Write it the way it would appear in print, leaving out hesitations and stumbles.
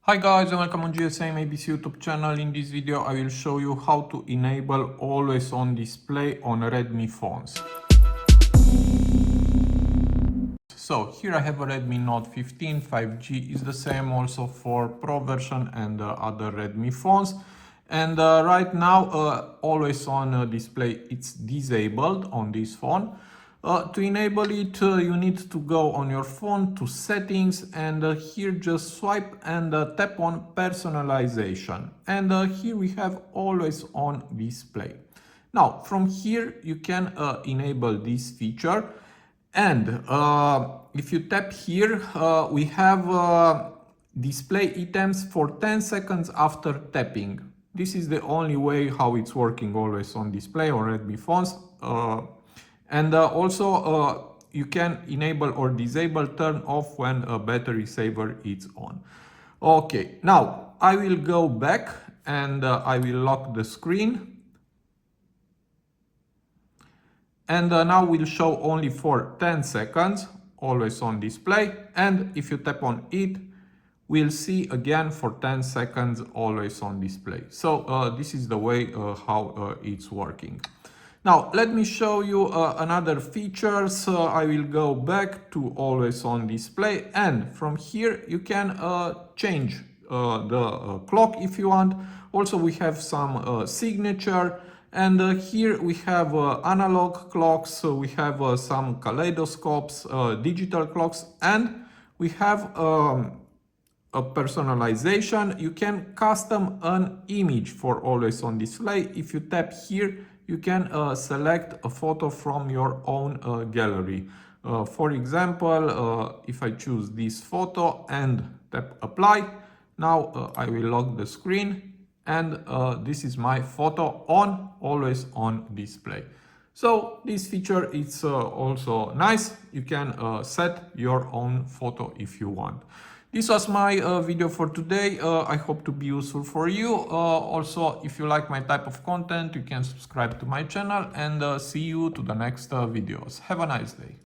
Hi guys and welcome on GSM-ABC YouTube channel. In this video I will show you how to enable always on display on Redmi phones. So here I have a Redmi Note 15 5G, is the same also for Pro version and other Redmi phones. And right now always on display it's disabled on this phone. To enable it, you need to go on your phone to settings and here just swipe and tap on personalization. And here we have always on display. Now from here you can enable this feature. And if you tap here, we have display items for 10 seconds after tapping. This is the only way how it's working always on display on Redmi phones. And also you can enable or disable turn off when a battery saver is on. Okay, now I will go back and I will lock the screen. And now we'll show only for 10 seconds, always on display. And if you tap on it, we'll see again for 10 seconds, always on display. So this is the way how it's working. Now, let me show you another features. I will go back to always on display. And from here, you can change the clock if you want. Also, we have some signature. And here we have analog clocks, we have some kaleidoscopes, digital clocks, and we have a personalization. You can custom an image for always on display. If you tap here, you can select a photo from your own gallery. For example, if I choose this photo and tap apply, now I will lock the screen. And this is my photo on always on display. So this feature is also nice. You can set your own photo if you want. This was my video for today. I hope to be useful for you. Also, if you like my type of content, you can subscribe to my channel and see you to the next videos. Have a nice day.